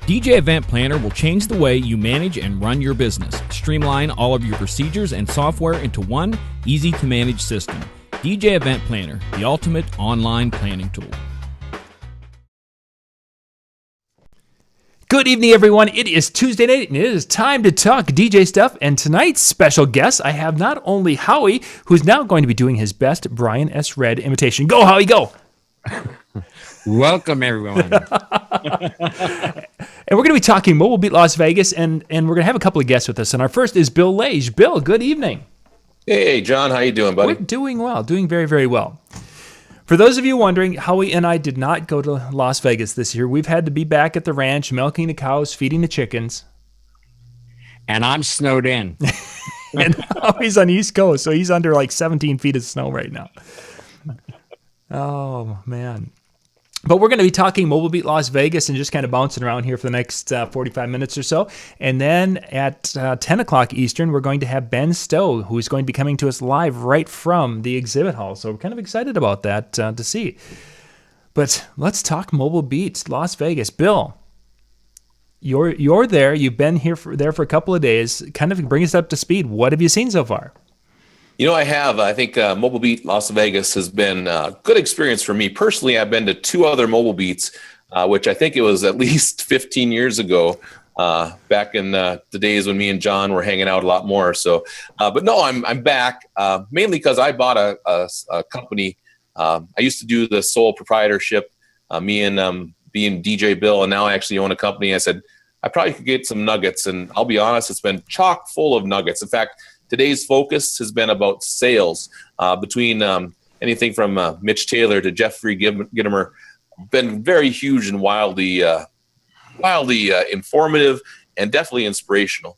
DJ Event Planner will change the way you manage and run your business. Streamline all of your procedures and software into one easy-to-manage system. DJ Event Planner, the ultimate online planning tool. Good evening, everyone. It is Tuesday night, and it is time to talk DJ stuff. And tonight's special guest, I have not only Howie, who's now going to be doing his best Brian S. Red imitation. Go, Howie, go! Welcome, everyone. And we're going to be talking Mobile Beat Las Vegas, and we're going to have a couple of guests with us. And our first is Bill Lage. Bill, good evening. Hey, John. How you doing, buddy? We're doing well, doing very, very well. For those of you wondering, Howie and I did not go to Las Vegas this year. We've had to be back at the ranch, milking the cows, feeding the chickens. And I'm snowed in. And Howie's on the East Coast, so he's under like 17 feet of snow right now. Oh, man. But we're going to be talking Mobile Beat Las Vegas and just kind of bouncing around here for the next 45 minutes or so. And then at 10 o'clock Eastern, we're going to have Ben Stowe, who's going to be coming to us live right from the exhibit hall. So we're kind of excited about that to see. But let's talk Mobile Beat Las Vegas. Bill, you're there. You've been there for a couple of days. Kind of bring us up to speed. What have you seen so far? You know, I have. I think Mobile Beat Las Vegas has been a good experience for me. Personally, I've been to two other Mobile Beats, which I think it was at least 15 years ago, back in the days when me and John were hanging out a lot more. So, but no, I'm back, mainly because I bought a company. I used to do the sole proprietorship, me and being DJ Bill, and now I actually own a company. I said, I probably could get some nuggets, and I'll be honest, it's been chock full of nuggets. In fact, today's focus has been about sales, between anything from Mitch Taylor to Jeffrey Gittimer. Been very huge and wildly informative and definitely inspirational.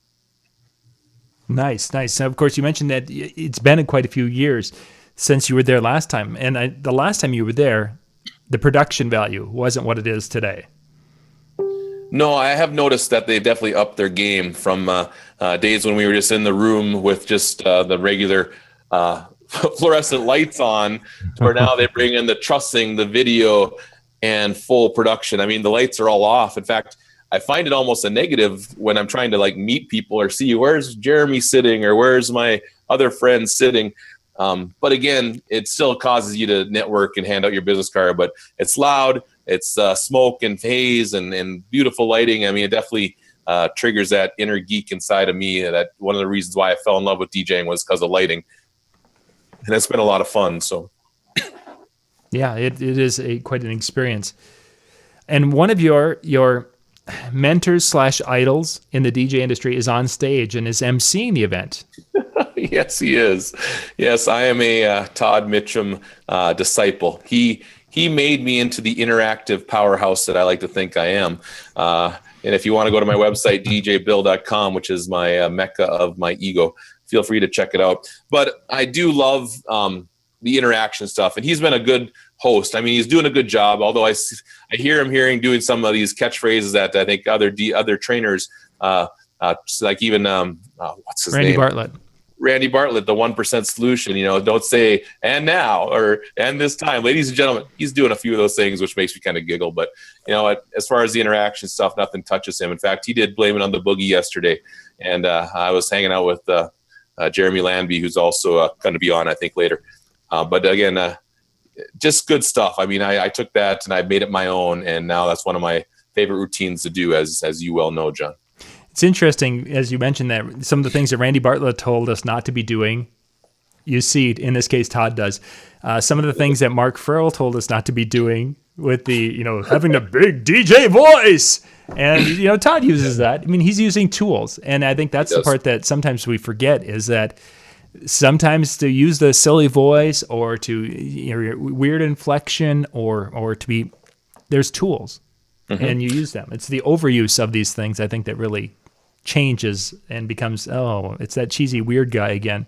Nice. Now, of course, you mentioned that it's been quite a few years since you were there last time. And the last time you were there, the production value wasn't what it is today. No, I have noticed that they've definitely upped their game from days when we were just in the room with just the regular fluorescent lights on, where now they bring in the trussing, the video, and full production. I mean, the lights are all off. In fact, I find it almost a negative when I'm trying to like meet people or see where's Jeremy sitting or where's my other friend sitting. But again, it still causes you to network and hand out your business card, but it's loud. It's smoke and haze and beautiful lighting. I mean, it definitely triggers that inner geek inside of me. That one of the reasons why I fell in love with DJing was because of lighting, and it's been a lot of fun. So, yeah, it is quite an experience. And one of your mentors / idols in the DJ industry is on stage and is emceeing the event. Yes, he is. Yes, I am a Todd Mitchum disciple. He made me into the interactive powerhouse that I like to think I am. And if you want to go to my website, djbill.com, which is my mecca of my ego, feel free to check it out. But I do love the interaction stuff. And he's been a good host. I mean, he's doing a good job, although I hear him doing some of these catchphrases that I think other trainers, like even, what's his name? Randy Bartlett, the 1% solution, don't say, and now, or, and this time, ladies and gentlemen. He's doing a few of those things, which makes me kind of giggle. But, as far as the interaction stuff, nothing touches him. In fact, he did Blame It on the Boogie yesterday. And I was hanging out with Jeremy Lanby, who's also going to be on, I think, later. But again, just good stuff. I mean, I took that and I made it my own. And now that's one of my favorite routines to do, as you well know, John. It's interesting, as you mentioned, that some of the things that Randy Bartlett told us not to be doing, you see, in this case, Todd does. Some of the things that Mark Farrell told us not to be doing with the, having the big DJ voice. And, Todd uses that. I mean, he's using tools. And I think that's the part that sometimes we forget, is that sometimes to use the silly voice or to weird inflection or to be, there's tools. Mm-hmm. And you use them. It's the overuse of these things, I think, that really changes and becomes, it's that cheesy weird guy again.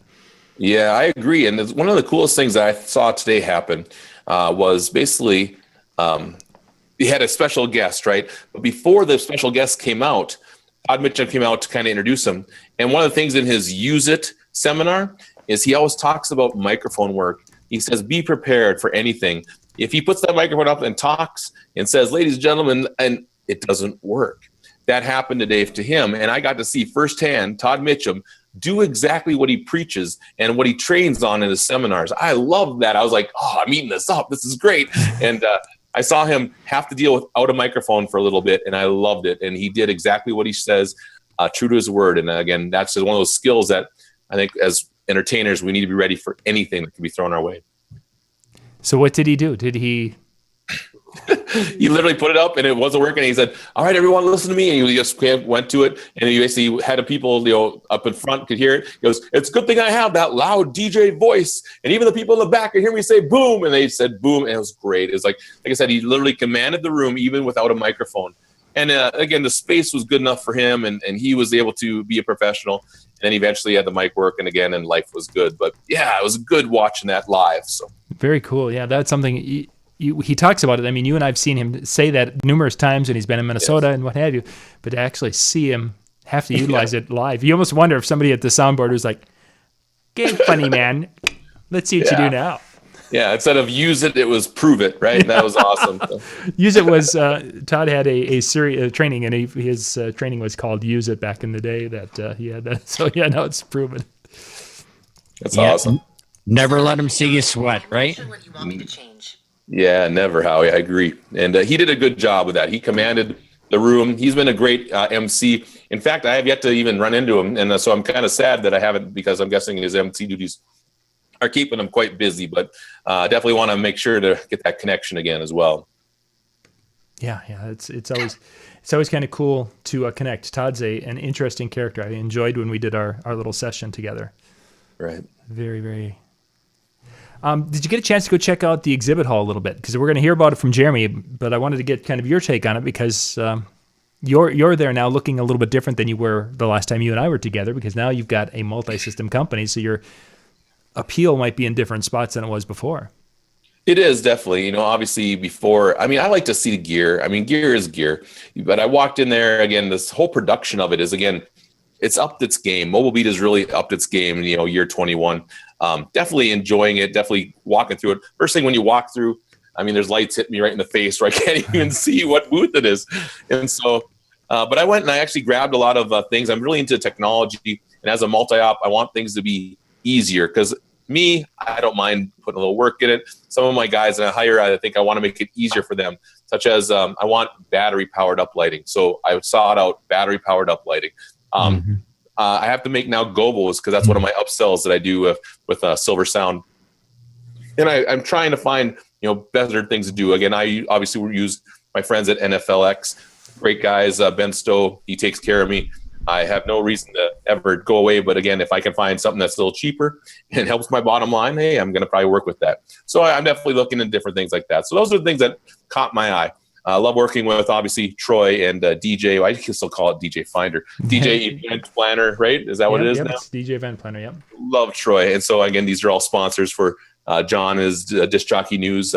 Yeah, I agree. And one of the coolest things that I saw today happen was basically he had a special guest, right? But before the special guest came out, Todd Mitchum came out to kind of introduce him. And one of the things in his Use It seminar is he always talks about microphone work. He says, be prepared for anything. If he puts that microphone up and talks and says, ladies and gentlemen, and it doesn't work. that happened today to him. And I got to see firsthand Todd Mitchum do exactly what he preaches and what he trains on in his seminars. I love that. I was like, oh, I'm eating this up. This is great. And I saw him have to deal without a microphone for a little bit, and I loved it. And he did exactly what he says, true to his word. And again, that's just one of those skills that I think as entertainers, we need to be ready for anything that can be thrown our way. So what did he do? Did he... He literally put it up and it wasn't working. He said, all right, everyone listen to me. And he just went to it. And he basically had the people, up in front could hear it. He goes, it's a good thing I have that loud DJ voice. And even the people in the back could hear me say boom. And they said boom. And it was great. It was like I said, he literally commanded the room even without a microphone. And again, the space was good enough for him. And he was able to be a professional. And then eventually had the mic working again and life was good. But yeah, it was good watching that live. So very cool. Yeah, that's something... He talks about it. I mean, you and I've seen him say that numerous times when he's been in Minnesota and what have you, but to actually see him have to utilize it live, you almost wonder if somebody at the soundboard was like, "Get funny, man. Let's see what you do now." Yeah, instead of use it, it was prove it, right? And that was awesome. Use it was Todd had a series training, and his training was called Use It back in the day. That he had that. So yeah, now it's proven. That's awesome. Never let him see you sweat, right? What you want me to change? Yeah, never, Howie. I agree. And he did a good job with that. He commanded the room. He's been a great MC. In fact, I have yet to even run into him. And so I'm kind of sad that I haven't, because I'm guessing his MC duties are keeping him quite busy. But definitely want to make sure to get that connection again as well. Yeah. It's always kind of cool to connect. Todd's an interesting character. I enjoyed when we did our little session together. Right. Very, very... did you get a chance to go check out the exhibit hall a little bit? Because we're going to hear about it from Jeremy, but I wanted to get kind of your take on it because you're there now looking a little bit different than you were the last time you and I were together, because now you've got a multi-system company, so your appeal might be in different spots than it was before. It is definitely, obviously before, I mean, I like to see the gear. I mean, gear is gear, but I walked in there again, this whole production of it is, again, it's upped its game. Mobile Beat has really upped its game, year 21. Definitely enjoying it, definitely walking through it. First thing when you walk through, I mean, there's lights hitting me right in the face where I can't even see what booth it is. And so, but I went and I actually grabbed a lot of things. I'm really into technology. And as a multi-op, I want things to be easier because I don't mind putting a little work in it. Some of my guys that I hire, I think I want to make it easier for them, such as I want battery powered up lighting. So I sought out battery powered up lighting. I have to make now gobos because that's one of my upsells that I do with Silver Sound. And I'm trying to find, better things to do. Again, I obviously use my friends at NFLX, great guys. Ben Stowe, he takes care of me. I have no reason to ever go away. But again, if I can find something that's a little cheaper and helps my bottom line, hey, I'm going to probably work with that. So I'm definitely looking at different things like that. So those are the things that caught my eye. I love working with, obviously, Troy and DJ. I can still call it DJ Finder. DJ Event Planner, right? Is that what it is now? It's DJ Event Planner, yep. Love Troy. And so, again, these are all sponsors for John is Disc Jockey News.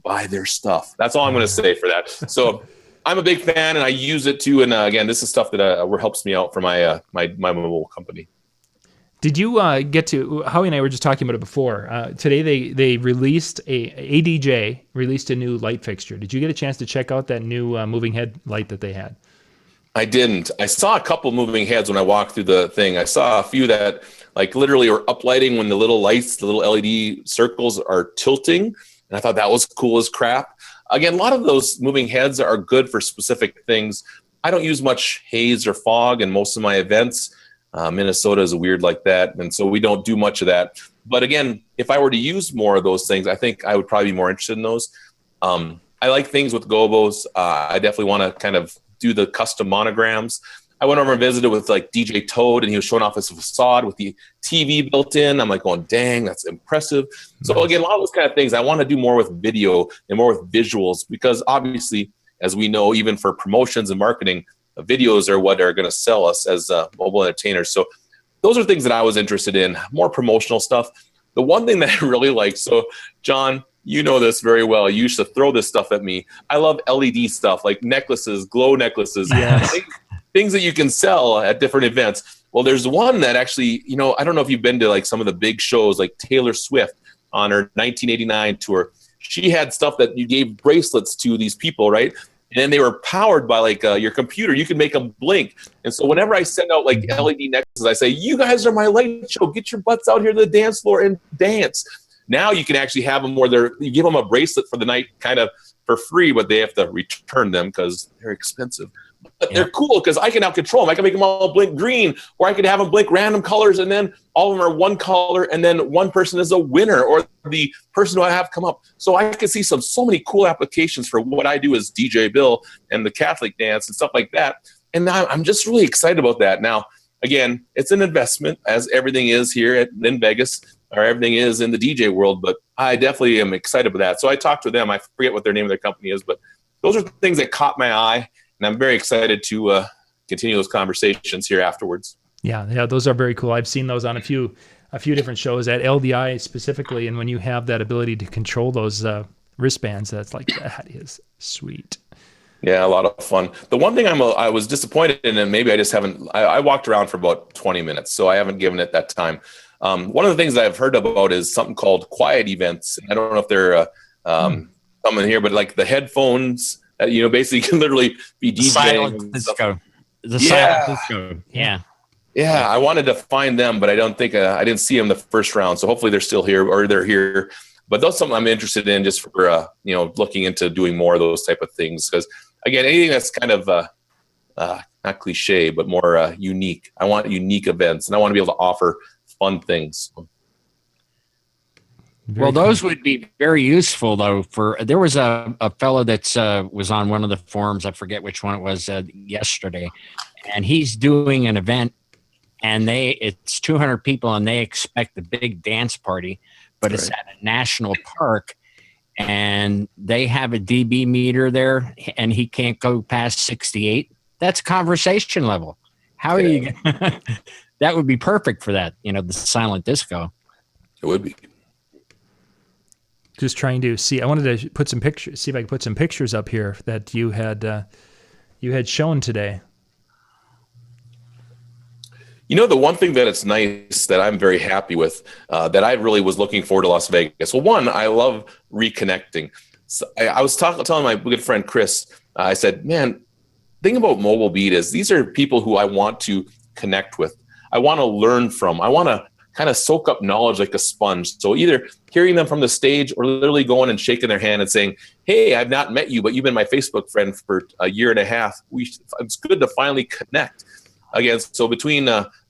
Buy their stuff. That's all I'm going to say for that. So I'm a big fan, and I use it too. And, again, this is stuff that helps me out for my mobile company. Did you get to, Howie and I were just talking about it before. Today they released, ADJ released a new light fixture. Did you get a chance to check out that new moving head light that they had? I didn't. I saw a couple moving heads when I walked through the thing. I saw a few that like literally were uplighting when the little lights, the little LED circles are tilting. And I thought that was cool as crap. Again, a lot of those moving heads are good for specific things. I don't use much haze or fog in most of my events. Minnesota is weird like that, and so we don't do much of that. But again, if I were to use more of those things, I think I would probably be more interested in those. I like things with gobos. I definitely want to kind of do the custom monograms. I went over and visited with like DJ Toad, and he was showing off his facade with the TV built in. I'm like going, dang, that's impressive. So again, a lot of those kind of things, I want to do more with video and more with visuals because obviously, as we know, even for promotions and marketing, videos are what are going to sell us as mobile entertainers. So those are things that I was interested in, more promotional stuff. The one thing that I really like, so John, you know this very well. You used to throw this stuff at me. I love LED stuff like necklaces, glow necklaces, things that you can sell at different events. Well, there's one that actually, I don't know if you've been to like some of the big shows like Taylor Swift on her 1989 tour. She had stuff that you gave bracelets to these people, right? And then they were powered by like your computer. You could make them blink. And so whenever I send out like LED necklaces, I say, you guys are my light show. Get your butts out here to the dance floor and dance. Now you can actually have them where you give them a bracelet for the night kind of for free, but they have to return them because they're expensive. But they're cool because I can now control them. I can make them all blink green, or I could have them blink random colors, and then all of them are one color, and then one person is a winner, or the person who I have come up. So I can see so many cool applications for what I do as DJ Bill and the Catholic dance and stuff like that. And I'm just really excited about that. Now, again, it's an investment, as everything is here in Vegas, or everything is in the DJ world, but I definitely am excited about that. So I talked to them. I forget what their name of their company is, but those are things that caught my eye. And I'm very excited to continue those conversations here afterwards. Yeah, those are very cool. I've seen those on a few different shows at LDI specifically. And when you have that ability to control those wristbands, that is sweet. Yeah, a lot of fun. The one thing I was disappointed in, and maybe I just haven't. I walked around for about 20 minutes, so I haven't given it that time. One of the things I've heard about is something called quiet events. I don't know if they're coming here, but like the headphones. Basically can literally be DJing. Silent disco. Silent disco. Yeah. Yeah, I wanted to find them, but I don't think I didn't see them the first round. So hopefully they're still here, or they're here. But that's something I'm interested in, just for looking into doing more of those type of things. Because again, anything that's kind of not cliche, but more unique. I want unique events, and I want to be able to offer fun things. Well, those would be very useful, though. There was a fellow that was on one of the forums. I forget which one it was yesterday, and he's doing an event, and it's 200 people, and they expect a big dance party, but it's at a national park, and they have a dB meter there, and he can't go past 68. That's conversation level. How are you? That would be perfect for that. The silent disco. It would be. Just trying to see. I wanted to put some pictures. See if I could put some pictures up here that you had shown today. The one thing that it's nice that I'm very happy with, that I really was looking forward to Las Vegas. Well, one, I love reconnecting. So I was telling my good friend Chris. I said, "Man, thing about Mobile Beat is these are people who I want to connect with. I want to learn from. I want to kind of soak up knowledge like a sponge. So either hearing them from the stage or literally going and shaking their hand and saying, hey, I've not met you, but you've been my Facebook friend for a year and a half. It's good to finally connect." Again, so between,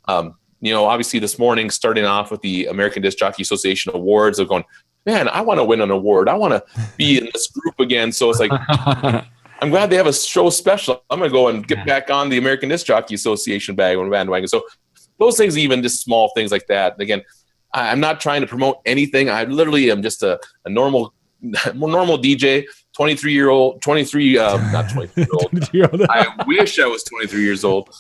obviously this morning, starting off with the American Disc Jockey Association Awards, of going, man, I want to win an award. I want to be in this group again. So it's like, I'm glad they have a show special. I'm going to go and get back on the American Disc Jockey Association bandwagon. So those things, even just small things like that. Again, I'm not trying to promote anything. I literally am just a normal DJ, 23-year-old, not 23-year-old. I wish I was 23 years old.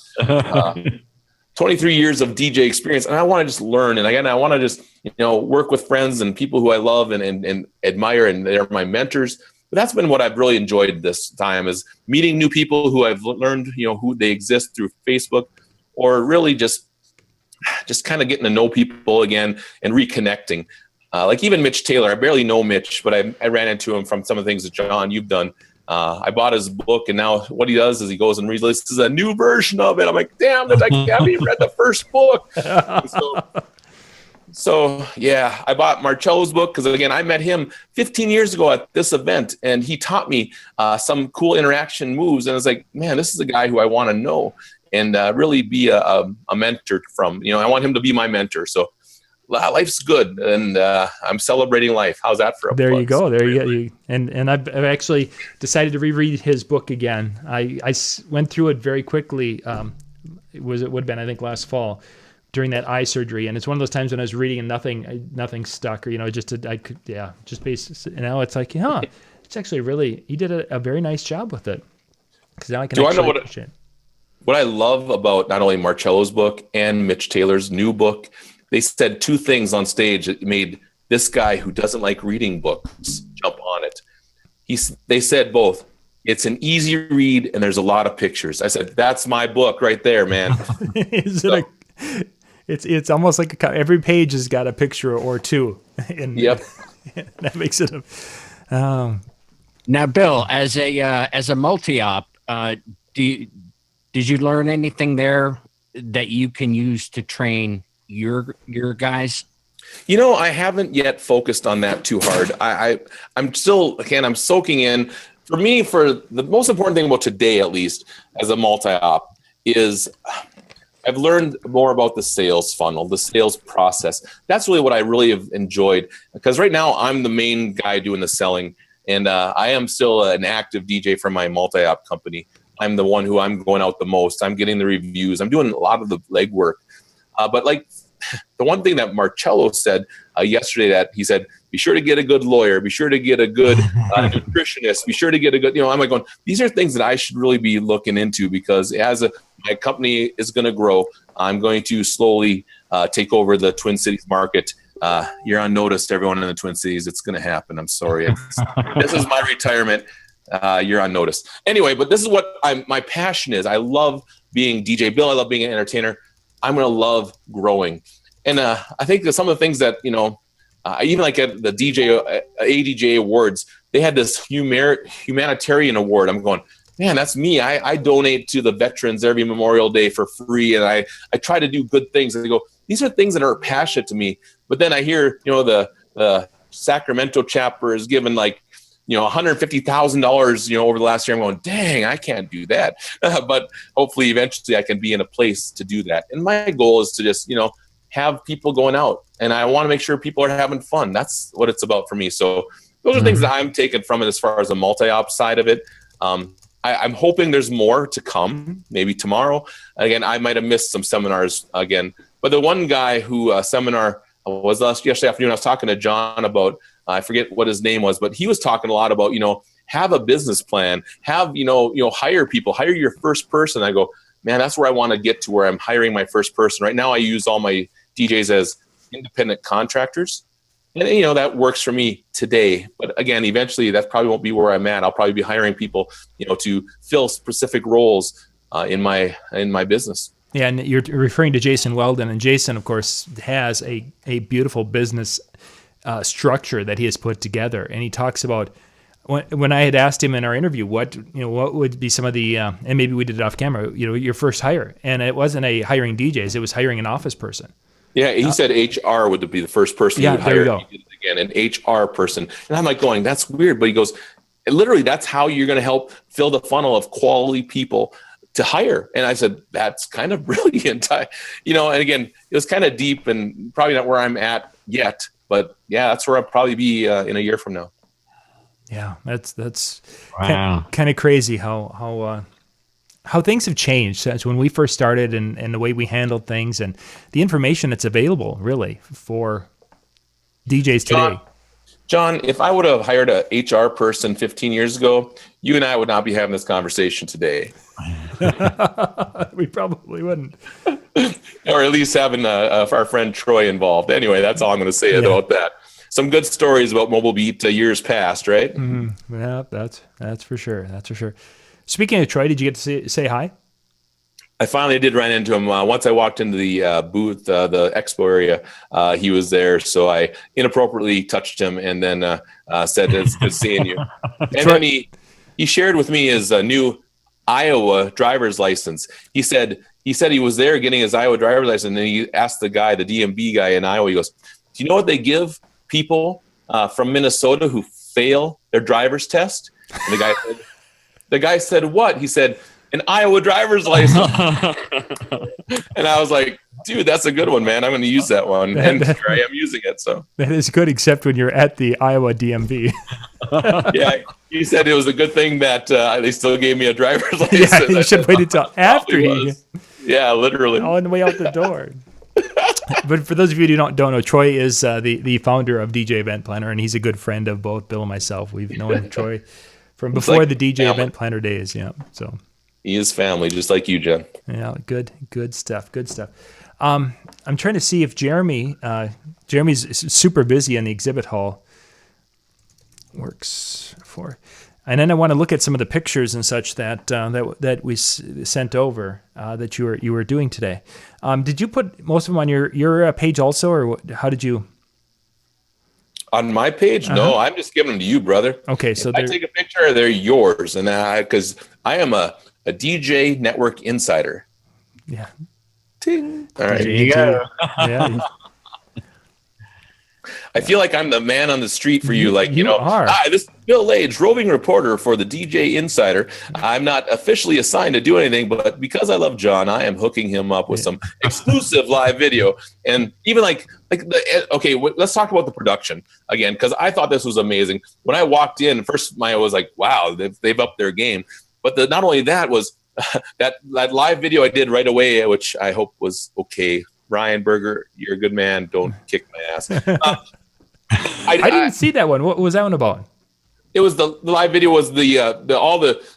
23 years of DJ experience, and I want to just learn. And again, I want to just work with friends and people who I love and admire, and they're my mentors. But that's been what I've really enjoyed this time, is meeting new people who I've learned who they exist through Facebook, or really just kind of getting to know people again and reconnecting. Like even Mitch Taylor, I barely know Mitch, but I ran into him from some of the things that John, you've done. I bought his book, and now what he does is he goes and releases a new version of it. I'm like, damn, that I haven't even read the first book. So yeah, I bought Marcello's book because, again, I met him 15 years ago at this event, and he taught me some cool interaction moves. And I was like, man, this is a guy who I want to know and really be a mentor from. I want him to be my mentor. So life's good, and I'm celebrating life. How's that for a There plug? you go. There you go. And I've actually decided to reread his book again. I went through it very quickly. It would have been, I think, last fall during that eye surgery, and it's one of those times when I was reading and nothing stuck, or just based. And now it's like, it's actually really, he did a very nice job with it. Because now I can. Do I know what I love about not only Marcello's book and Mitch Taylor's new book? They said two things on stage that made this guy who doesn't like reading books jump on it. They said both, it's an easy read and there's a lot of pictures. I said, that's my book right there, man. It's almost like every page has got a picture or two. Yep. That makes it Now, Bill, as a multi-op, did you learn anything there that you can use to train your guys? I haven't yet focused on that too hard. I'm still, again, I'm soaking in. For me, for the most important thing about today, at least as a multi-op, is I've learned more about the sales funnel, the sales process. That's really what I really have enjoyed, because right now I'm the main guy doing the selling, and I am still an active DJ for my multi-op company. I'm the one who I'm going out the most. I'm getting the reviews. I'm doing a lot of the legwork. But like the one thing that Marcello said yesterday, that he said, be sure to get a good lawyer, be sure to get a good nutritionist, be sure to get a good, I'm like going, these are things that I should really be looking into, because my company is going to grow. I'm going to slowly take over the Twin Cities market. You're on notice, everyone in the Twin Cities. It's going to happen. I'm sorry. This is my retirement. You're on notice. Anyway, but this is what my passion is. I love being DJ Bill. I love being an entertainer. I'm going to love growing. And I think that some of the things that, even like at the ADJ Awards, they had this humanitarian award. I'm going, man, that's me. I donate to the veterans every Memorial Day for free. And I try to do good things. And they go, these are things that are passionate to me. But then I hear, the Sacramento chapter is given like, $150,000, over the last year. I'm going, dang, I can't do that. But hopefully eventually I can be in a place to do that. And my goal is to just, have people going out, and I want to make sure people are having fun. That's what it's about for me. So those are things that I'm taking from it as far as the multi-op side of it. I'm hoping there's more to come, maybe tomorrow. Again, I might have missed some seminars again, but the one guy who seminar was yesterday afternoon, I was talking to John about, I forget what his name was, but he was talking a lot about, have a business plan, hire people, hire your first person. I go, man, that's where I want to get to, where I'm hiring my first person. Right now I use all my DJs as independent contractors. And, that works for me today. But again, eventually that probably won't be where I'm at. I'll probably be hiring people, to fill specific roles in my business. Yeah, and you're referring to Jason Weldon. And Jason, of course, has a beautiful business structure that he has put together. And he talks about, when I had asked him in our interview, what would be some of the, and maybe we did it off camera, your first hire. And it wasn't a hiring DJs, it was hiring an office person. Yeah, he said HR would be the first person he would hire. There you go. Again, an HR person. And I'm like going, that's weird. But he goes, literally, that's how you're going to help fill the funnel of quality people to hire. And I said, that's kind of brilliant. And again, it was kind of deep and probably not where I'm at yet. But yeah, that's where I'll probably be in a year from now. Yeah, that's wow. kind of crazy how things have changed since when we first started, and the way we handled things and the information that's available really for DJs today. John, if I would have hired a HR person 15 years ago, you and I would not be having this conversation today. We probably wouldn't. Or at least having our friend Troy involved. Anyway, that's all I'm going to say about that. Some good stories about Mobile Beat years past, right? Mm-hmm. Yeah, that's for sure. That's for sure. Speaking of Troy, did you get to say hi? I finally did run into him. Once I walked into the booth, the expo area, he was there. So I inappropriately touched him and then said, it's good seeing you. And then he shared with me his new Iowa driver's license. He said he was there getting his Iowa driver's license, and then he asked the guy, the DMV guy in Iowa, he goes, do you know what they give people from Minnesota who fail their driver's test? And the guy said, what? He said, an Iowa driver's license. And I was like, dude, that's a good one, man. I'm going to use that one. And here I am using it. So that is good, except when you're at the Iowa DMV. Yeah, he said it was a good thing that they still gave me a driver's license. Yeah, you should wait until after you. Yeah, literally. On the way out the door. But for those of you who don't know, Troy is the founder of DJ Event Planner, and he's a good friend of both Bill and myself. We've known Troy from before the DJ family. Event Planner days. Yeah, so he is family, just like you, Jen. Yeah, good stuff. Good stuff. I'm trying to see if Jeremy's super busy in the exhibit hall. Works for, and then I want to look at some of the pictures and such that we sent over that you were doing today. Did you put most of them on your page also, or how did you? On my page, no, I'm just giving them to you, brother. Okay, so if I take a picture, they're yours, and because I am a DJ network insider. Yeah. Ting. All right. There you go. Yeah. I feel like I'm the man on the street for you. Like, you are. Hi, this is Bill Lage, roving reporter for the DJ Insider. I'm not officially assigned to do anything, but because I love John, I am hooking him up with some exclusive live video. And even let's talk about the production again, because I thought this was amazing. When I walked in, first I was like, wow, they've upped their game. But not only that was that live video I did right away, which I hope was okay. Ryan Berger, you're a good man. Don't kick my ass. I didn't see that one. What was that one about? It was the live video was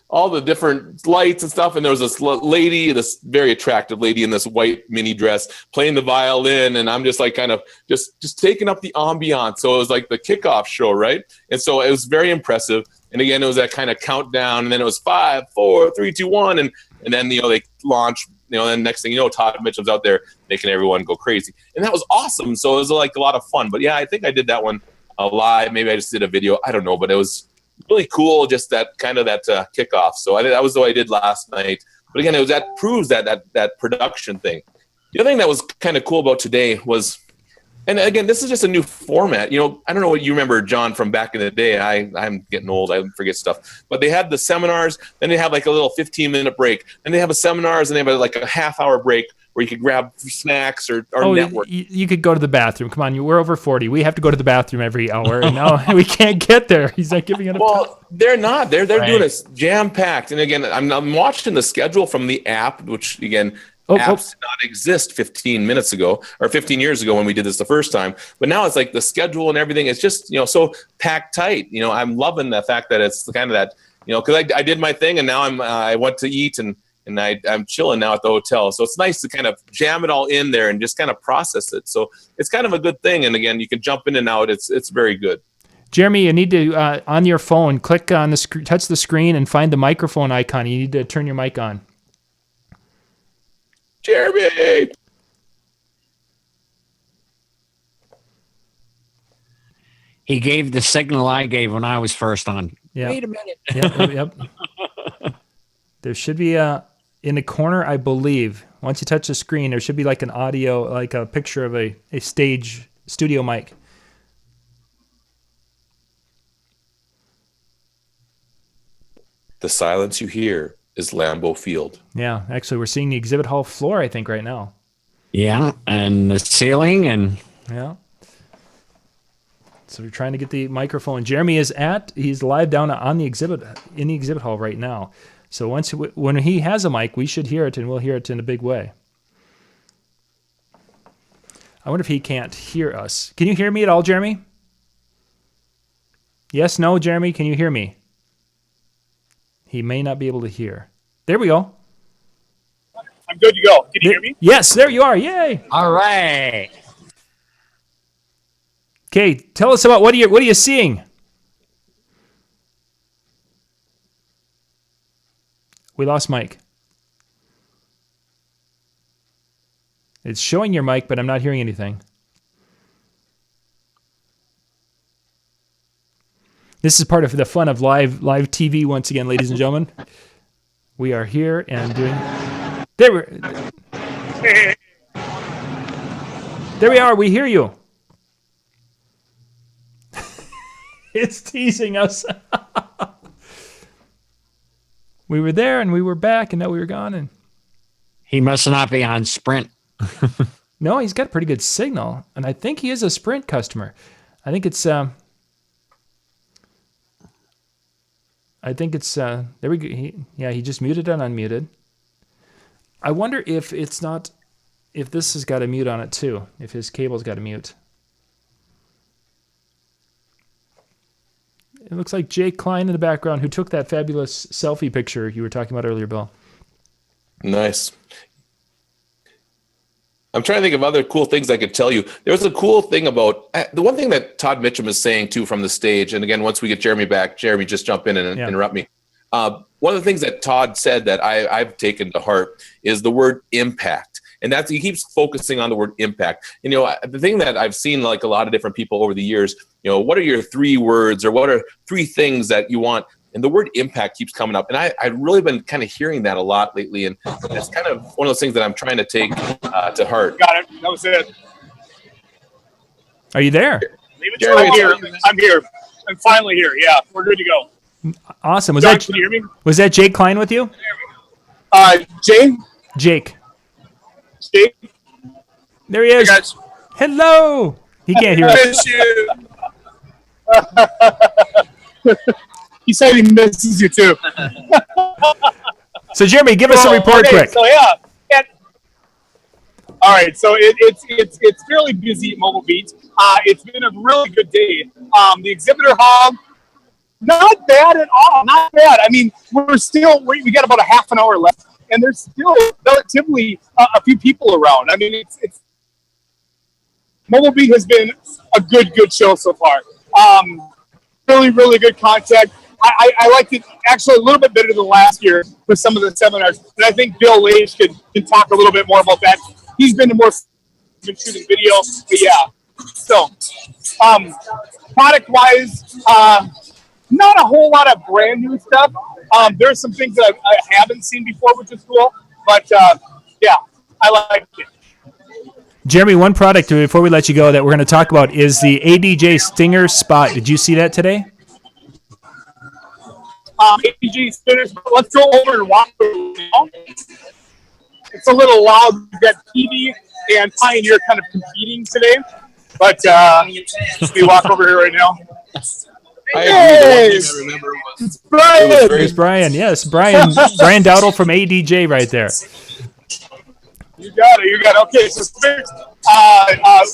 all the different lights and stuff, and there was this lady, this very attractive lady in this white mini dress playing the violin, and I'm just like kind of just taking up the ambiance. So it was like the kickoff show, right? And so it was very impressive. And again, it was that kind of countdown, and then it was 5, 4, 3, 2, 1, and then they launch. And next thing you know, Todd Mitchell's out there making everyone go crazy. And that was awesome. So it was like a lot of fun. But yeah, I think I did that one live. Maybe I just did a video. I don't know. But it was really cool, just that kind of that kickoff. So that was what I did last night. But again, that proves that production thing. The other thing that was kind of cool about today was, and again, this is just a new format. I don't know what you remember, John, from back in the day. I'm getting old. I forget stuff. But they had the seminars. Then they have like a little 15-minute break. Then they have a seminars, and they have like a half-hour break where you could grab snacks or network. You could go to the bathroom. Come on, we're over 40. We have to go to the bathroom every hour, and now we can't get there. He's not giving it. Well, they're not. They're doing a jam-packed. And again, I'm watching the schedule from the app, which again. Apps did not exist 15 minutes ago or 15 years ago when we did this the first time. But now it's like the schedule and everything is just, so packed tight. I'm loving the fact that it's kind of that, because I did my thing and now I went to eat and I'm chilling now at the hotel. So it's nice to kind of jam it all in there and just kind of process it. So it's kind of a good thing. And again, you can jump in and out. It's very good. Jeremy, you need to, on your phone, click on touch the screen and find the microphone icon. You need to turn your mic on. Jeremy. He gave the signal I gave when I was first on. Yeah. Wait a minute. Yep. There should be in the corner, I believe. Once you touch the screen, there should be like an audio, like a picture of a stage studio mic. The silence you hear is Lambeau Field. Yeah, actually, we're seeing the exhibit hall floor, I think, right now. Yeah, and the ceiling and... Yeah. So we're trying to get the microphone. Jeremy he's live down in the exhibit hall right now. So when he has a mic, we should hear it, and we'll hear it in a big way. I wonder if he can't hear us. Can you hear me at all, Jeremy? Yes, no, Jeremy, can you hear me? He may not be able to hear. There we go. I'm good to go. Can you hear me? Yes, there you are. Yay. All right. Okay, tell us about what are you seeing? We lost Mike. It's showing your mic, but I'm not hearing anything. This is part of the fun of live TV once again, ladies and gentlemen. We are here and doing... There we are. We hear you. It's teasing us. We were there and we were back and now we were gone. And He must not be on Sprint. no, he's got a pretty good signal. And I think he is a Sprint customer. I think it's... there we go. He just muted and unmuted. I wonder if this has got a mute on it too, if his cable's got a mute. It looks like Jake Klein in the background, who took that fabulous selfie picture you were talking about earlier, Bill. Nice. I'm trying to think of other cool things I could tell you. There was a cool thing about the one thing that Todd Mitchum is saying too from the stage. And again, once we get Jeremy back, Jeremy, just jump in and interrupt me. One of the things that Todd said that I've taken to heart is the word impact. And that's, he keeps focusing on the word impact. And, the thing that I've seen, like a lot of different people over the years, what are your 3 words or what are 3 things that you want? And the word impact keeps coming up. And I've really been kind of hearing that a lot lately. And it's kind of one of those things that I'm trying to take to heart. Got it. That was it. Are you there? I'm here. I'm here. I'm finally here. Yeah, we're good to go. Awesome. John, can you hear me? Was that Jake Klein with you? Jay? Jake. Jake? There he is. Hey, guys. Hello. He can't hear us. He said he misses you too. So Jeremy, give us a report quick. So yeah. All right, so it's fairly busy at Mobile Beat. It's been a really good day. The exhibitor hall, not bad at all. Not bad. I mean, we got about a half an hour left, and there's still relatively a few people around. I mean, it's Mobile Beat has been a good show so far. Really, really good content. I liked it actually a little bit better than last year with some of the seminars, and I think Bill Lage can talk a little bit more about that. He's been shooting video, but yeah. So, product-wise, not a whole lot of brand new stuff. There's some things that I haven't seen before, which is cool. But yeah, I like it. Jeremy, one product before we let you go that we're going to talk about is the ADJ Stinger Spot. Did you see that today? ADJ Spinners. Let's go over and walk through now. It's a little loud. We've got TV and Pioneer kind of competing today. But we walk over here right now. Hey, it's Brian. There's Brian. Yes, Brian Dowdle from ADJ right there. You got it. Okay, so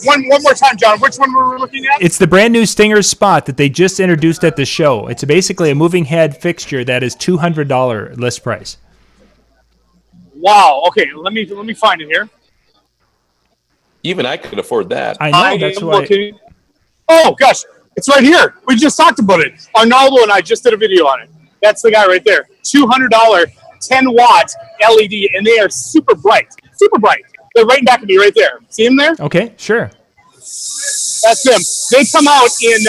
one more time, John. Which one were we looking at? It's the brand new Stinger Spot that they just introduced at the show. It's basically a moving head fixture that is $200 list price. Wow. Okay, let me find it here. even I could afford that. I know, that's why. Looking. Oh gosh, it's right here. We just talked about it. Arnaldo and I just did a video on it. That's the guy right there. $200, 10-watt LED, and they are super bright. Super bright. They're right back of me right there. See them there? Okay, sure. That's them. They come out in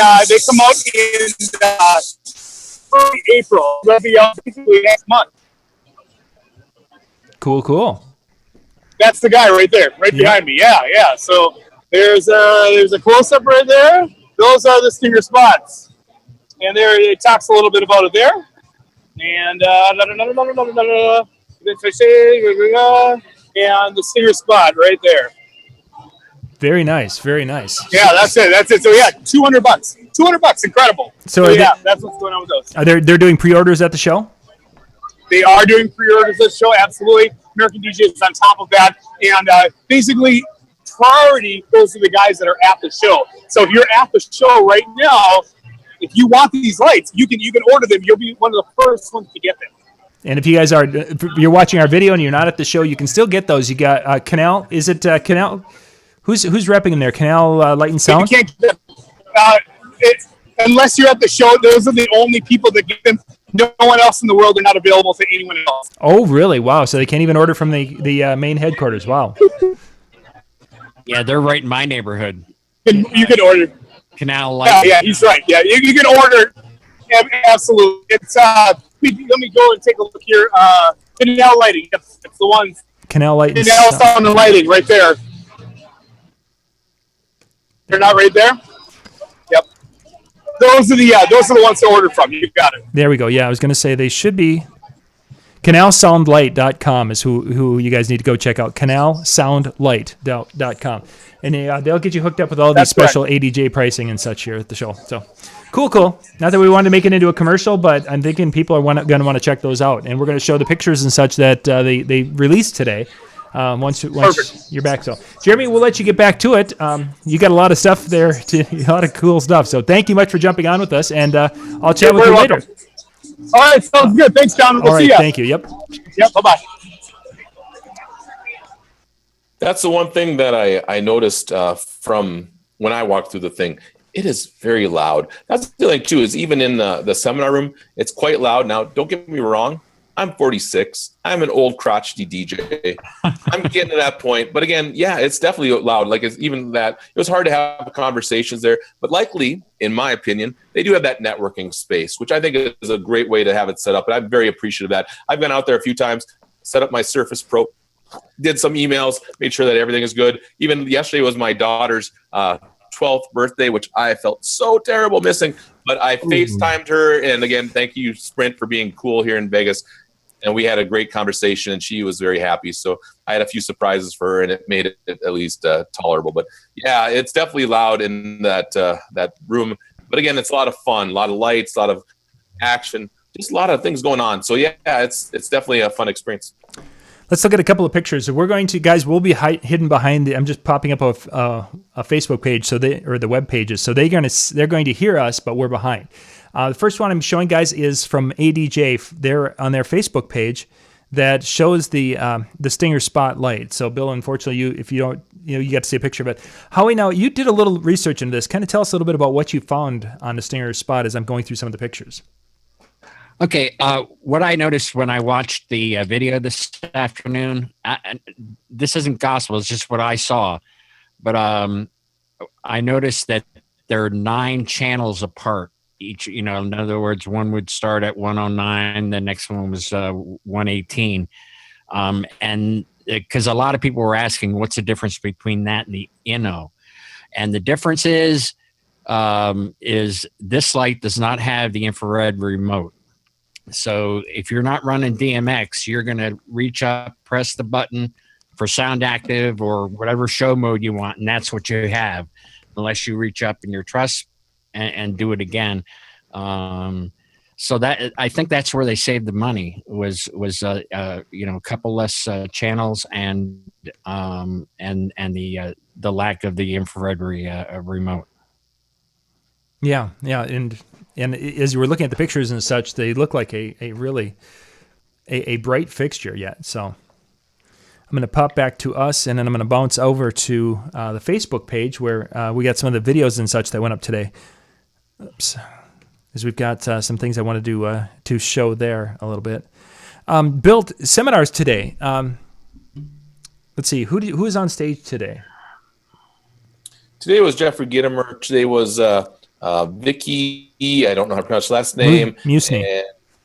early April. They'll be out basically next month. Cool. That's the guy right there, right behind me. Yeah. So there's a close-up right there. Those are the Stinger spots. And there it talks a little bit about it there. And and the Stinger spot right there. Very nice. Yeah, that's it. So yeah, $200. $200, incredible. So yeah, that's what's going on with those. Are they're doing pre-orders at the show? They are doing pre-orders at the show, absolutely. American DJ is on top of that, and basically priority goes to the guys that are at the show. So if you're at the show right now, if you want these lights, you can order them. You'll be one of the first ones to get them. And if you guys if you're watching our video and you're not at the show, you can still get those. You got Canal. Is it Canal? Who's repping in there? Canal Light and Sound? You can't get them. Unless you're at the show, those are the only people that get them. No one else in the world are not available to anyone else. Oh, really? Wow. So they can't even order from the main headquarters. Wow. Yeah, they're right in my neighborhood. You can order. Canal Light. Yeah, he's right. Yeah, you can order. Absolutely. It's let me go and take a look here. Canal Lighting. It's the ones. Canal Light. Canal Sound and Lighting right there. They're not right there. Yep. Those are the ones to order from. You got it. There we go. Yeah, I was going to say they should be. CanalSoundLight.com is who you guys need to go check out. CanalSoundLight.com. And they'll get you hooked up with all these special ADJ pricing and such here at the show. So cool. Not that we wanted to make it into a commercial, but I'm thinking people are going to want to check those out. And we're going to show the pictures and such that they released today. Once you're back. So, Jeremy, we'll let you get back to it. You got a lot of stuff there, a lot of cool stuff. So thank you much for jumping on with us, and I'll chat with you later. All right, sounds good. Thanks, John. We'll see you. Thank you. Yep, bye-bye. That's the one thing that I noticed from when I walked through the thing. It is very loud. That's the thing, too, is even in the seminar room, it's quite loud. Now, don't get me wrong. I'm 46. I'm an old crotchety DJ. I'm getting to that point. But again, yeah, it's definitely loud. Like it's even that it was hard to have conversations there. But likely, in my opinion, they do have that networking space, which I think is a great way to have it set up. And I'm very appreciative of that. I've been out there a few times, set up my Surface Pro, did some emails, made sure that everything is good. Even yesterday was my daughter's 12th birthday, which I felt so terrible missing. But I FaceTimed her. And again, thank you, Sprint, for being cool here in Vegas. And we had a great conversation, and she was very happy. So I had a few surprises for her, and it made it at least tolerable. But yeah, it's definitely loud in that room. But again, it's a lot of fun, a lot of lights, a lot of action, just a lot of things going on. So yeah, it's definitely a fun experience. Let's look at a couple of pictures. So we're going to, guys, we'll be hidden behind I'm just popping up a Facebook page, or the web pages. So they're going to hear us, but we're behind. The first one I'm showing, guys, is from ADJ. They're on their Facebook page that shows the Stinger Spotlight. So, Bill, unfortunately, if you don't, you got to see a picture of it. Howie, now you did a little research into this. Kind of tell us a little bit about what you found on the Stinger Spot as I'm going through some of the pictures. Okay, what I noticed when I watched the video this afternoon, this isn't gospel, it's just what I saw. But I noticed that there are 9 channels apart. Each, in other words, one would start at 109, the next one was 118. And because a lot of people were asking, what's the difference between that and the Inno? And the difference is this light does not have the infrared remote. So if you're not running DMX, you're going to reach up, press the button for sound active or whatever show mode you want, and that's what you have, unless you reach up in your truss and do it again. So that, I think that's where they saved the money was a couple less channels and the lack of the infrared remote. Yeah, and as you were looking at the pictures and such, they look like a really bright fixture yet. So I'm going to pop back to us, and then I'm going to bounce over to the Facebook page where we got some of the videos and such that went up today. Oops. Because we've got some things I want to do to show there a little bit. Built seminars today. Let's see, who is on stage today? Today was Jeffrey Gittimer. Today was Vicky. I don't know how to pronounce her last name. Musney.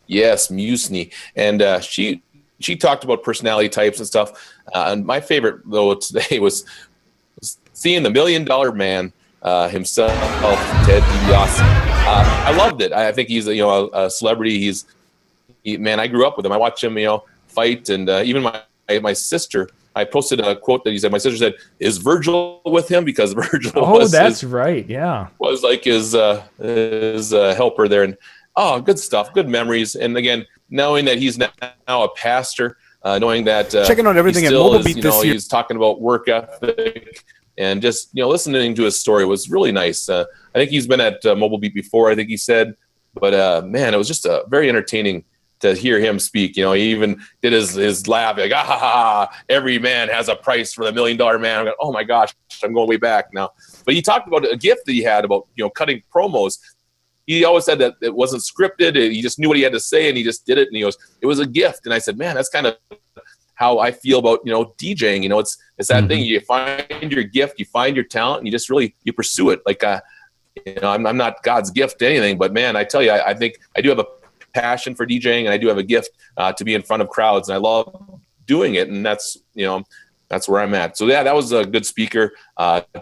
Yes, Musney. And she talked about personality types and stuff. And my favorite though today was seeing the $1 Million Man himself, Ted DiBiase. I loved it. I think he's a celebrity. Man, I grew up with him. I watched him fight, and even my sister. I posted a quote that he said. My sister said, "Is Virgil with him?" Because Virgil right. Yeah, was like his helper there, and good stuff, good memories. And again, knowing that he's now a pastor, knowing that checking out everything at Mobile Beat this year. He's talking about work ethic. And just listening to his story was really nice. I think he's been at Mobile Beat before, I think he said. But man, it was just very entertaining to hear him speak. He even did his laugh, like every man has a price for the $1 Million Man. I'm like, oh my gosh, I'm going way back now. But he talked about a gift that he had about cutting promos. He always said that it wasn't scripted. He just knew what he had to say, and he just did it. And he goes, it was a gift. And I said, man, that's kind of how I feel about DJing. It's that thing. You find your gift, you find your talent, and you just really pursue it. Like I'm not God's gift to anything, but man, I tell you, I think I do have a passion for DJing, and I do have a gift to be in front of crowds, and I love doing it, and that's where I'm at. So yeah, that was a good speaker.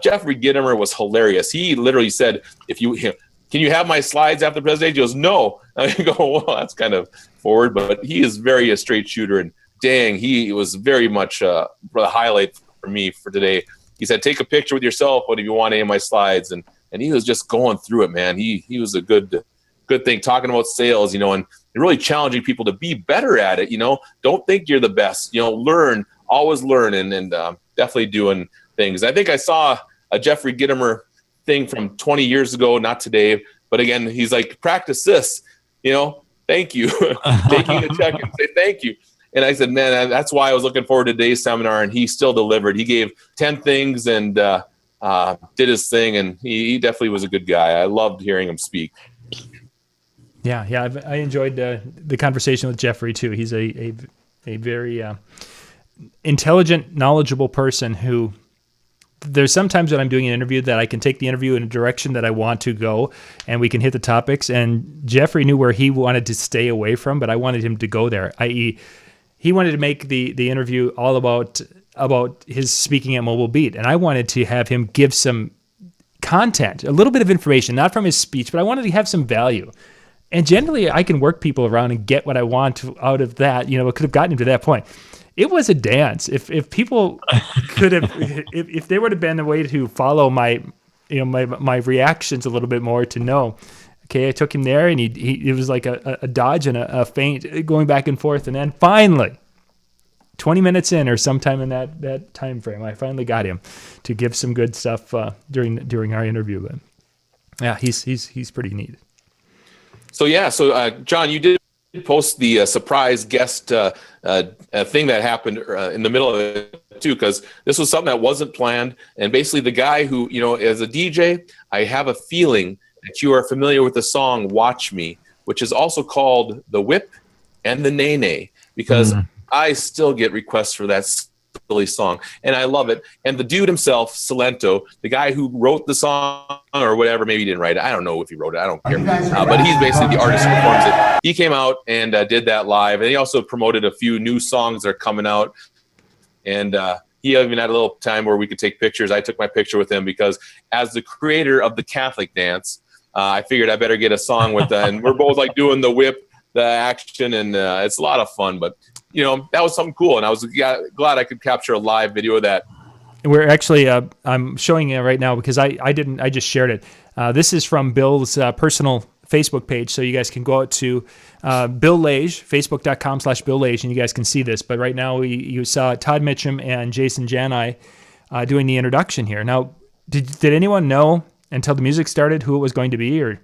Jeffrey Gittimer was hilarious. He literally said, can you have my slides after the presentation? He goes, no. I go, well, that's kind of forward, but he is very a straight shooter, and dang, he was very much the highlight for me for today. He said, take a picture with yourself if you want any of my slides. And he was just going through it, man. He was a good thing, talking about sales, and really challenging people to be better at it. Don't think you're the best, learn, always learn, and definitely doing things. I think I saw a Jeffrey Gittimer thing from 20 years ago, not today, but again, he's like, practice this, thank you. Taking a check and say thank you. And I said, man, that's why I was looking forward to today's seminar, and he still delivered. He gave 10 things and did his thing, and he definitely was a good guy. I loved hearing him speak. Yeah. I enjoyed the conversation with Jeffrey too. He's a very intelligent, knowledgeable person who. There's sometimes when I'm doing an interview that I can take the interview in a direction that I want to go, and we can hit the topics. And Jeffrey knew where he wanted to stay away from, but I wanted him to go there. I.e., he wanted to make the interview all about his speaking at Mobile Beat, and I wanted to have him give some content, a little bit of information, not from his speech, but I wanted to have some value. And generally, I can work people around and get what I want out of that. It could have gotten him to that point. It was a dance. If people could have, if there would have been a way to follow my reactions a little bit more to know, okay, I took him there and it was like a dodge and a feint going back and forth. And then finally, 20 minutes in or sometime in that time frame, I finally got him to give some good stuff during our interview. But yeah, he's pretty neat. So John, you did post the surprise guest thing that happened in the middle of it too, because this was something that wasn't planned. And basically the guy who, as a DJ, I have a feeling that you are familiar with the song Watch Me, which is also called The Whip and the Nay Nay, because I still get requests for that silly song, and I love it. And the dude himself, Salento, the guy who wrote the song or whatever, maybe he didn't write it. I don't know if he wrote it. I don't care. But he's basically the artist who performs it. He came out and did that live, and he also promoted a few new songs that are coming out. And he even had a little time where we could take pictures. I took my picture with him because as the creator of the Catholic dance, I figured I better get a song with and we're both like doing the whip, the action, and it's a lot of fun. But that was something cool, and I was glad I could capture a live video of that. We're actually, I'm showing it right now because I just shared it. This is from Bill's personal Facebook page, so you guys can go out to Bill Lage, facebook.com/Bill Lage, and you guys can see this. But right now, you saw Todd Mitchum and Jason Janai doing the introduction here. Now, did anyone know until the music started who it was going to be, or?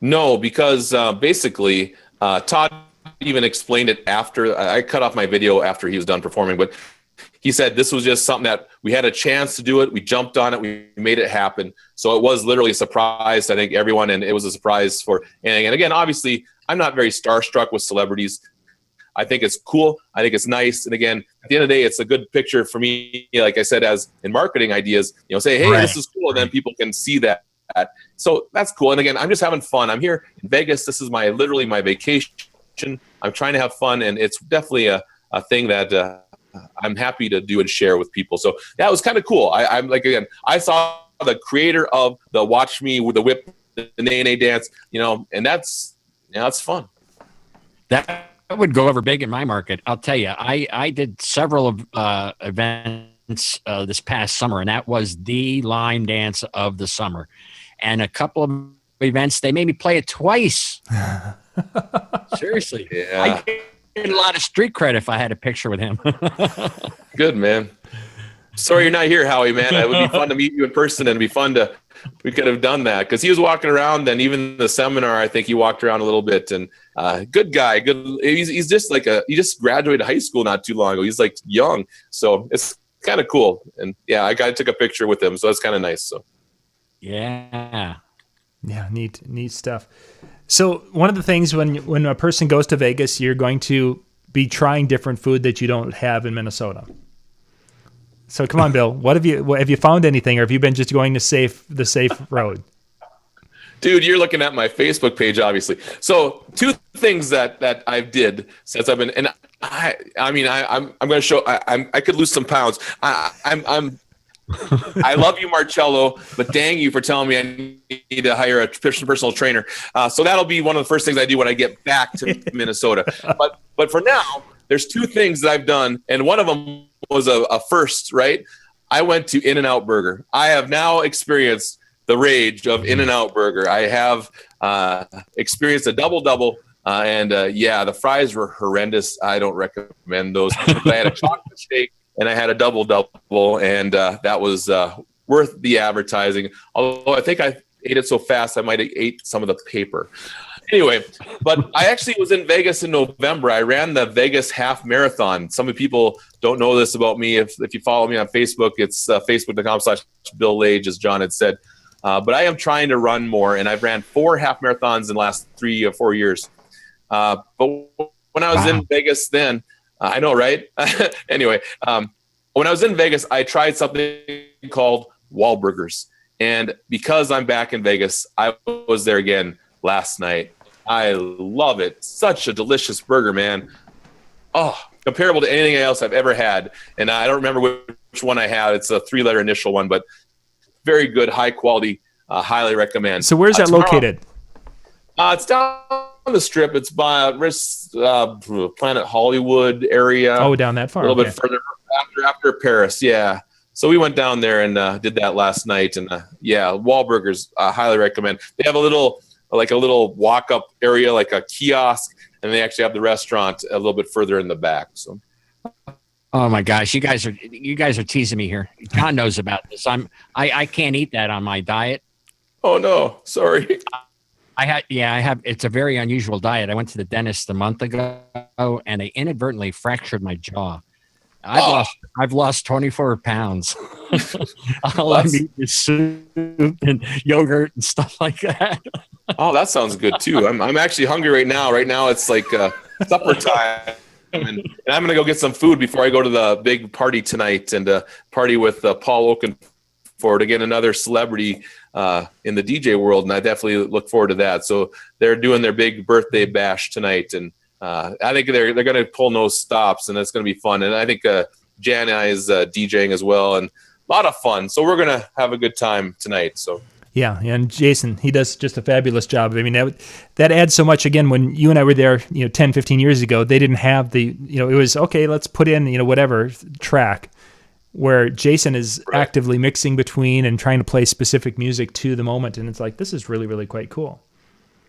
No, because basically, Todd even explained it after. I cut off my video after he was done performing, but he said this was just something that we had a chance to do it. We jumped on it. We made it happen. So it was literally a surprise, I think, everyone, and it was a surprise for. And again, obviously, I'm not very starstruck with celebrities. I think it's cool. I think it's nice. And again, at the end of the day, it's a good picture for me. Like I said, as in marketing ideas, say, hey, this is cool. And then people can see that. So that's cool. And again, I'm just having fun. I'm here in Vegas. This is literally my vacation. I'm trying to have fun, and it's definitely a thing that I'm happy to do and share with people. So that was kind of cool. I'm like, again, I saw the creator of the Watch Me with the Whip, the Nay Nay dance, and that's fun. That would go over big in my market. I'll tell you, I did several events this past summer, and that was the line dance of the summer. And a couple of events, they made me play it twice. Seriously. Yeah. I get a lot of street cred if I had a picture with him. Good, man. Sorry you're not here, Howie, man. It would be fun to meet you in person, and it'd be fun we could have done that, because he was walking around, and even the seminar, I think he walked around a little bit, and good guy. He's just he just graduated high school not too long ago. He's like young. So it's kind of cool. And yeah, I took a picture with him. So that's kind of nice. So. Yeah. Yeah. Neat stuff. So one of the things when a person goes to Vegas, you're going to be trying different food that you don't have in Minnesota. So come on, Bill, have you found anything, or have you been just going the safe road? Dude, you're looking at my Facebook page, obviously. So two things that I did since I've been, and I'm going to show, I could lose some pounds. I love you, Marcello, but dang you for telling me I need to hire a personal trainer. So that'll be one of the first things I do when I get back to Minnesota. But for now, there's two things that I've done, and one of them was a first, right? I went to In-N-Out Burger. I have now experienced the rage of In-N-Out Burger. I have experienced a double-double, and the fries were horrendous. I don't recommend those. I had a chocolate shake, and I had a double-double, and that was worth the advertising. Although I think I ate it so fast, I might have ate some of the paper. Anyway, but I actually was in Vegas in November. I ran the Vegas Half Marathon. Some of people don't know this about me. If you follow me on Facebook, it's facebook.com/Bill Lage, as John had said. But I am trying to run more, and I've ran 4 half marathons in the last 3 or 4 years. But when I was in Vegas then, I know, right? Anyway, when I was in Vegas, I tried something called Wahlburgers. And because I'm back in Vegas, I was there again last night. I love it. Such a delicious burger, man. Oh, comparable to anything else I've ever had. And I don't remember which one I had. It's a 3-letter initial one, but very good, high quality. Highly recommend. So where's that located? It's down the Strip. It's by Planet Hollywood area. Oh, down that far. A little bit further after Paris. Yeah. So we went down there and did that last night. And Wahlburgers, highly recommend. They have a little walk-up area, like a kiosk, and they actually have the restaurant a little bit further in the back. So, oh my gosh, you guys are teasing me here. John knows about this. I can't eat that on my diet. Oh no, sorry. I have. It's a very unusual diet. I went to the dentist a month ago, and they inadvertently fractured my jaw. I've lost 24 pounds. All I eat is soup and yogurt and stuff like that. Oh, that sounds good too. I'm actually hungry right now. Right now it's like supper time, and I'm gonna go get some food before I go to the big party tonight and party with Paul Oakenfold, again, another celebrity in the DJ world, and I definitely look forward to that. So they're doing their big birthday bash tonight, and I think they're going to pull no stops, and it's going to be fun. And I think Jana is DJing as well, and a lot of fun. So we're going to have a good time tonight. So yeah, and Jason, he does just a fabulous job. I mean, that adds so much. Again, when you and I were there, 10, 15 years ago, they didn't have the, it was, okay, let's put in, whatever track, where Jason is actively mixing between and trying to play specific music to the moment. And it's like, this is really, really quite cool.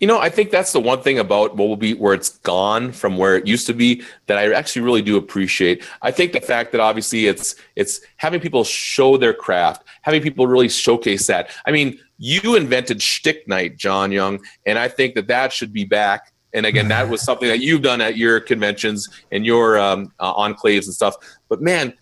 I think that's the one thing about Mobile Beat where it's gone from where it used to be that I actually really do appreciate. I think the fact that obviously it's having people show their craft, having people really showcase that. I mean, you invented Shtick Night, John Young, and I think that should be back. And again, that was something that you've done at your conventions and your enclaves and stuff. But man,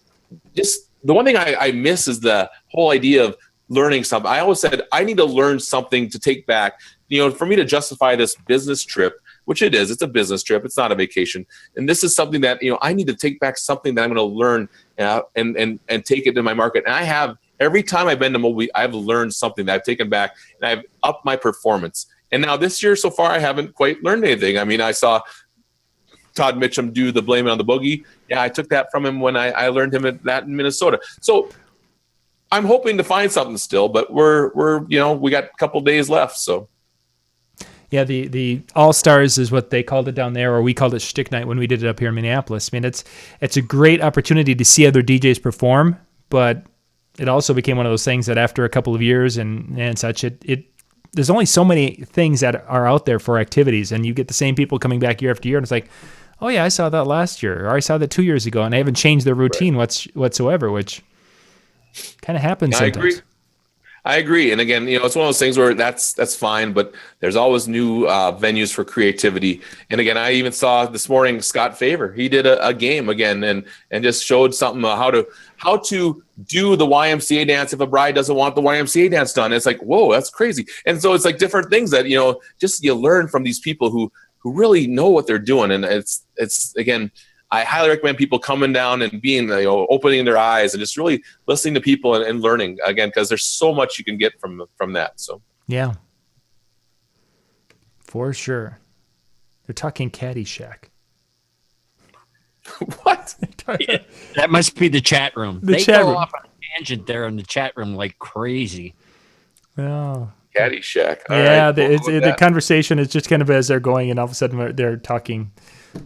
just the one thing I miss is the whole idea of learning something. I always said I need to learn something to take back. For me to justify this business trip, which it is, it's a business trip. It's not a vacation. And this is something that, I need to take back something that I'm going to learn and take it to my market. And I have, every time I've been to Mobile, I've learned something that I've taken back and I've upped my performance. And now this year so far, I haven't quite learned anything. I mean, I saw Todd Mitchum do the Blame It on the Boogie. Yeah, I took that from him when I learned him at that in Minnesota. So I'm hoping to find something still, but we're we got a couple days left, so. Yeah, the All-Stars is what they called it down there, or we called it Shtick Night when we did it up here in Minneapolis. I mean, it's a great opportunity to see other DJs perform, but it also became one of those things that after a couple of years and such, there's only so many things that are out there for activities, and you get the same people coming back year after year, and it's like, oh yeah, I saw that last year, or I saw that 2 years ago, and they haven't changed their routine whatsoever, which kind of happens sometimes. I agree. And again, it's one of those things where that's fine, but there's always new venues for creativity. And again, I even saw this morning Scott Favor. He did a game again and just showed something how to do the YMCA dance if a bride doesn't want the YMCA dance done. It's like, whoa, that's crazy. And so it's like different things that, just you learn from these people who really know what they're doing. And it's again, I highly recommend people coming down and being, opening their eyes and just really listening to people and learning again, because there's so much you can get from that. So yeah, for sure. They're talking Caddyshack. What? That must be the chat room. They go off on a tangent there in the chat room like crazy. Oh. Caddyshack. Yeah, the conversation is just kind of as they're going, and all of a sudden they're talking.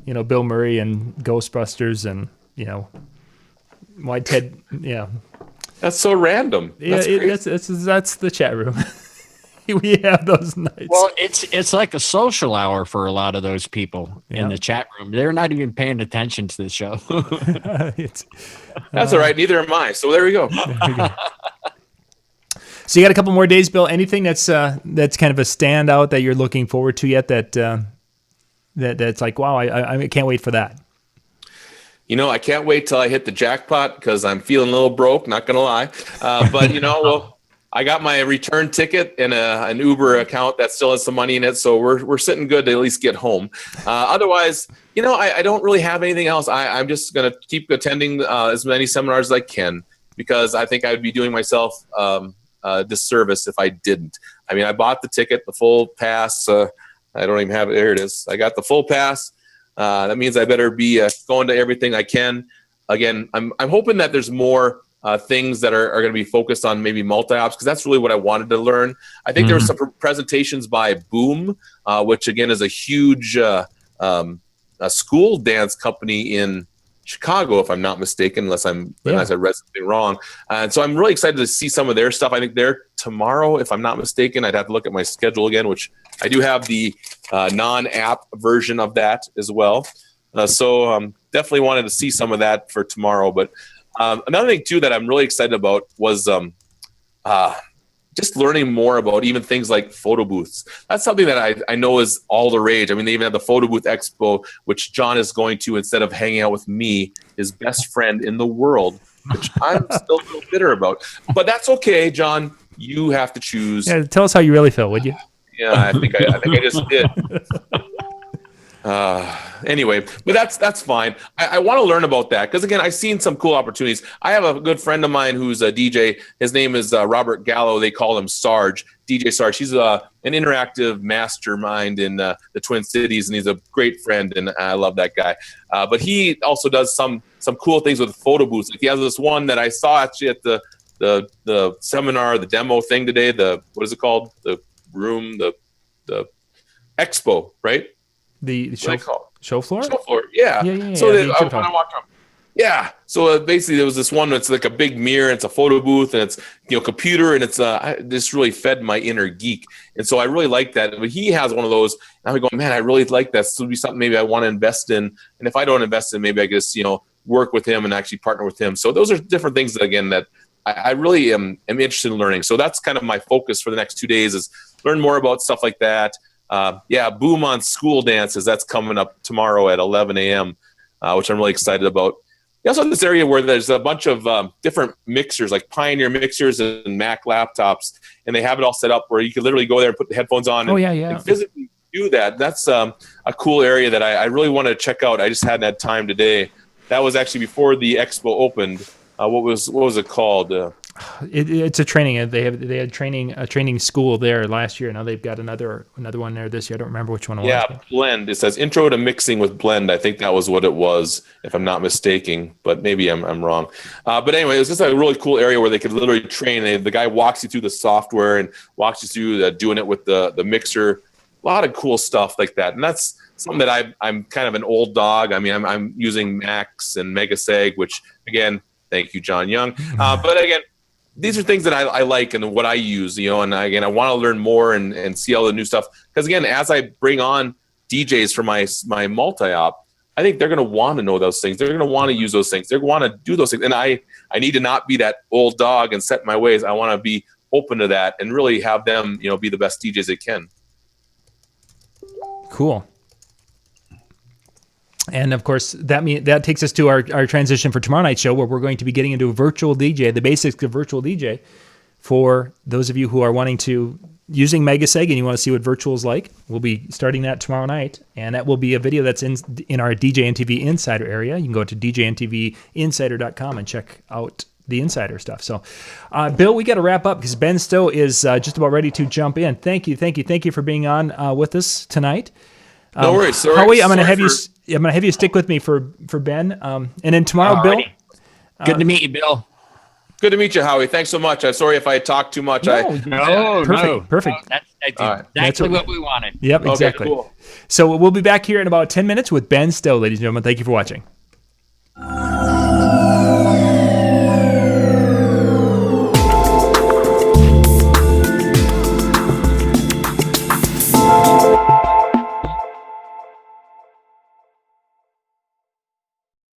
Bill Murray and Ghostbusters and, White Ted. Yeah. That's so random. That's that's the chat room. We have those nights. Well, it's like a social hour for a lot of those people in the chat room. They're not even paying attention to the show. That's all right. Neither am I. So there we go. So you got a couple more days, Bill. Anything that's kind of a standout that you're looking forward to yet that's like, wow, I can't wait for that. I can't wait till I hit the jackpot because I'm feeling a little broke, not going to lie. But, I got my return ticket and an Uber account that still has some money in it, so we're sitting good to at least get home. Otherwise, I don't really have anything else. I'm just going to keep attending as many seminars as I can, because I think I would be doing myself a disservice if I didn't. I mean, I bought the ticket, the full pass. I don't even have it. There it is. I got the full pass. That means I better be going to everything I can. Again, I'm hoping that there's more things that are going to be focused on maybe multi-ops, because that's really what I wanted to learn. I think there were some presentations by Boom, which again is a huge a school dance company in Chicago, if I'm not mistaken, unless I read something wrong. And so I'm really excited to see some of their stuff. I think they're tomorrow, if I'm not mistaken. I'd have to look at my schedule again, which I do have the non-app version of that as well. So definitely wanted to see some of that for tomorrow. But another thing too that I'm really excited about was just learning more about even things like photo booths. That's something that I know is all the rage. I mean, they even have the photo booth expo, which John is going to, instead of hanging out with me, his best friend in the world, which I'm still a little bitter about. But that's okay, John. You have to choose. Yeah, tell us how you really feel, would you? Yeah, I think I just did. Anyway, but that's fine. I want to learn about that, because again, I've seen some cool opportunities. I have a good friend of mine who's a DJ. His name is Robert Gallo. They call him Sarge, DJ Sarge. He's an interactive mastermind in the Twin Cities, and he's a great friend, and I love that guy. But he also does some cool things with photo booths. Like he has this one that I saw actually at the seminar, the demo thing today. What is it called? The room, the expo, right? The show floor? Show floor, yeah. So when I walked around, so basically there was this one that's like a big mirror, and it's a photo booth, and it's computer, and it's this really fed my inner geek, and so I really like that. But he has one of those, and I'm going, man, I really like that. This would be something maybe I want to invest in, and if I don't invest in, maybe I just work with him and actually partner with him. So those are different things that, again, that I really am interested in learning. So that's kind of my focus for the next 2 days, is learn more about stuff like that. Boom on school dances. That's coming up tomorrow at 11 a.m., which I'm really excited about. We also have this area where there's a bunch of different mixers, like Pioneer mixers and Mac laptops, and they have it all set up where you can literally go there and put the headphones on and physically do that. That's a cool area that I really want to check out. I just hadn't had time today. That was actually before the expo opened. What was it called? It's a training. They had a training school there last year. Now they've got another one there this year. I don't remember which one it was. Yeah, Blend. It says Intro to Mixing with Blend. I think that was what it was, if I'm not mistaken, but maybe I'm wrong. But anyway, it was just a really cool area where they could literally train. The guy walks you through the software and walks you through doing it with the mixer. A lot of cool stuff like that, and that's something that I'm kind of an old dog. I mean, I'm using Max and Megaseg, which again, thank you, John Young. But again, these are things that I like and what I use, and again, I want to learn more and see all the new stuff. Because again, as I bring on DJs for my multi-op, I think they're going to want to know those things. They're going to want to use those things. They're going to want to do those things. And I need to not be that old dog and set in my ways. I want to be open to that and really have them, be the best DJs they can. Cool. And of course, that takes us to our transition for tomorrow night's show, where we're going to be getting into a virtual DJ, the basics of virtual DJ, for those of you who are wanting to using Megaseg and you want to see what virtual is like. We'll be starting that tomorrow night, and that will be a video that's in our DJ NTV Insider area. You can go to djntinsider.com and check out the insider stuff. So, Bill, we got to wrap up because Ben Stowe is just about ready to jump in. Thank you for being on with us tonight. No worries. Howie, I'm going to have you stick with me for Ben. And then tomorrow, Alrighty. Bill. Good to meet you, Bill. Good to meet you, Howie. Thanks so much. I'm sorry if I talked too much. Perfect. That's exactly what we wanted. Yep, exactly. Okay, cool. So we'll be back here in about 10 minutes with Ben Stowe, ladies and gentlemen. Thank you for watching.